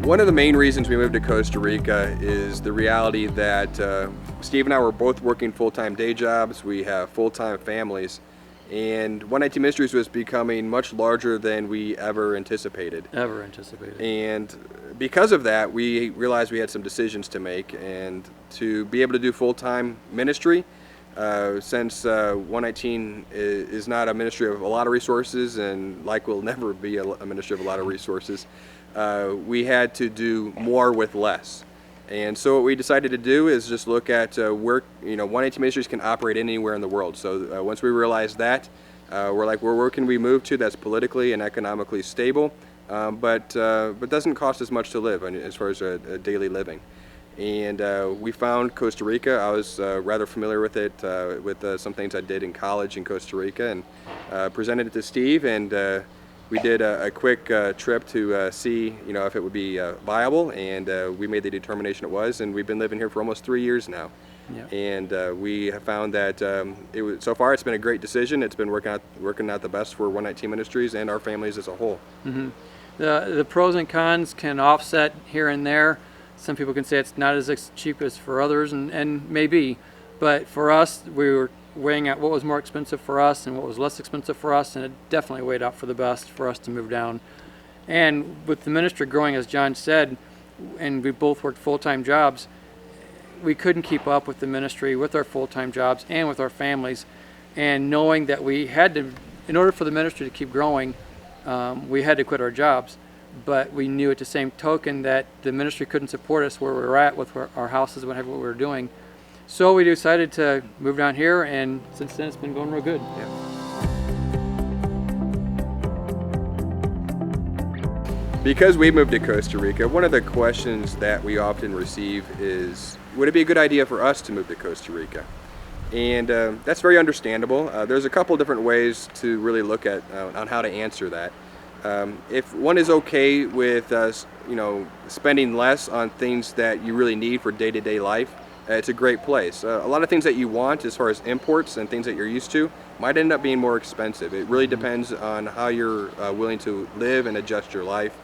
One of the main reasons we moved to Costa Rica is the reality that Steve and I were both working full-time day jobs. We have full-time families, and 119 Ministries was becoming much larger than we ever anticipated. And because of that, we realized we had some decisions to make, and to be able to do full-time ministry, since 119 is not a ministry of a lot of resources, and like will never be a ministry of a lot of resources, we had to do more with less. And so what we decided to do is just look at where 118 Ministries can operate anywhere in the world. So once we realized that, we're like, well, where can we move to that's politically and economically stable, but doesn't cost as much to live as far as a daily living. And we found Costa Rica. I was rather familiar with it, with some things I did in college in Costa Rica, and presented it to Steve, and we did a quick trip to see, if it would be viable, and we made the determination it was, and we've been living here for almost 3 years now. Yeah. And we have found that so far it's been a great decision. It's been working out the best for 119 Ministries and our families as a whole. Mm-hmm. The pros and cons can offset here and there. Some people can say it's not as cheap as for others, and maybe, but for us, we were weighing out what was more expensive for us and what was less expensive for us, and it definitely weighed out for the best for us to move down. And with the ministry growing, as John said, and we both worked full-time jobs, we couldn't keep up with the ministry, with our full-time jobs and with our families, and knowing that we had to, in order for the ministry to keep growing, we had to quit our jobs. But we knew at the same token that the ministry couldn't support us where we were at with our houses, whatever we were doing. So we decided to move down here, and since then it's been going real good. Yeah. Because we moved to Costa Rica, one of the questions that we often receive is, would it be a good idea for us to move to Costa Rica? And that's very understandable. There's a couple different ways to really look at on how to answer that. If one is okay with spending less on things that you really need for day-to-day life, it's a great place. A lot of things that you want as far as imports and things that you're used to might end up being more expensive. It really depends on how you're willing to live and adjust your life.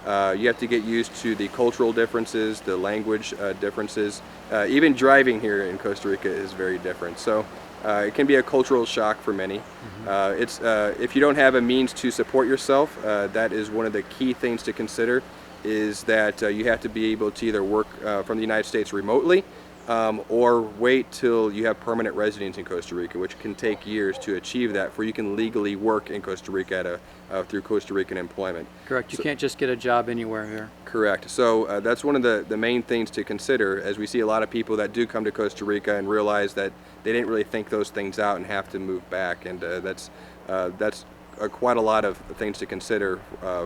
You have to get used to the cultural differences, the language differences. Even driving here in Costa Rica is very different. So it can be a cultural shock for many. Mm-hmm. If you don't have a means to support yourself, that is one of the key things to consider, is that you have to be able to either work from the United States remotely, or wait till you have permanent residence in Costa Rica, which can take years to achieve that, for you can legally work in Costa Rica through Costa Rican employment. Correct. You can't just get a job anywhere here. Correct. So that's one of the main things to consider, as we see a lot of people that do come to Costa Rica and realize that they didn't really think those things out and have to move back, and that's quite a lot of things to consider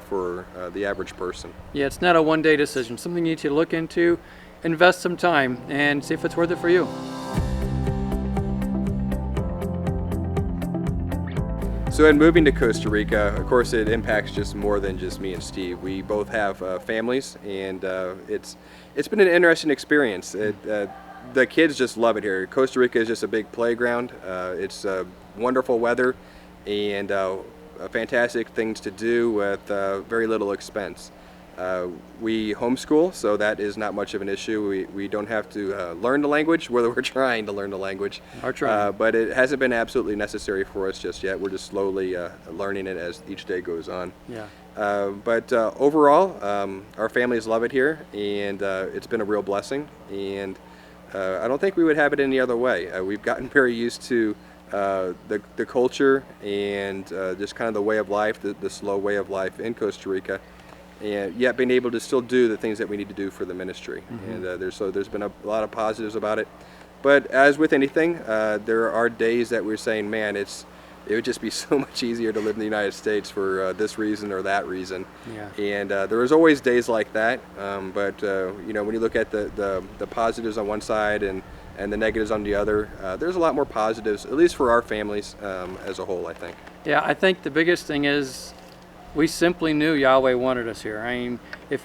for the average person. Yeah, it's not a one-day decision. Something you need to look into, invest some time, and see if it's worth it for you. So in moving to Costa Rica, of course, it impacts just more than just me and Steve. We both have families, and it's been an interesting experience. The kids just love it here. Costa Rica is just a big playground. It's wonderful weather and fantastic things to do with very little expense. We homeschool, so that is not much of an issue. We don't have to learn the language, whether we're trying to learn the language. But it hasn't been absolutely necessary for us just yet. We're just slowly learning it as each day goes on. Yeah. But overall, our families love it here, and it's been a real blessing. And I don't think we would have it any other way. We've gotten very used to the culture and just kind of the way of life, the slow way of life in Costa Rica, and yet being able to still do the things that we need to do for the ministry. Mm-hmm. And there's been a lot of positives about it. But as with anything, there are days that we're saying, man, it would just be so much easier to live in the United States for this reason or that reason. Yeah. And there is always days like that. But when you look at the positives on one side and the negatives on the other, there's a lot more positives, at least for our families as a whole, I think. Yeah, I think the biggest thing is we simply knew Yahweh wanted us here. I mean, if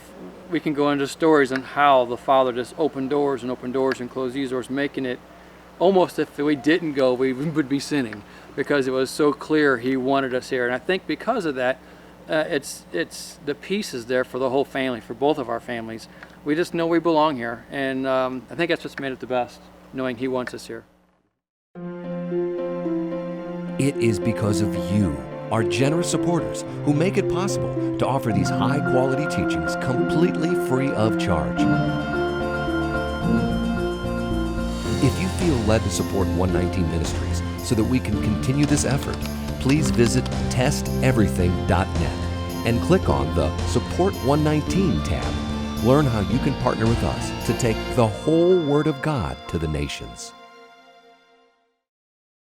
we can go into stories on how the Father just opened doors and closed these doors, making it almost, if we didn't go, we would be sinning, because it was so clear He wanted us here. And I think because of that, it's the peace is there for the whole family, for both of our families. We just know we belong here, and I think that's what's made it the best, knowing He wants us here. It is because of you, our generous supporters, who make it possible to offer these high-quality teachings completely free of charge. If you feel led to support 119 Ministries so that we can continue this effort, please visit testeverything.net and click on the Support 119 tab. Learn how you can partner with us to take the whole Word of God to the nations.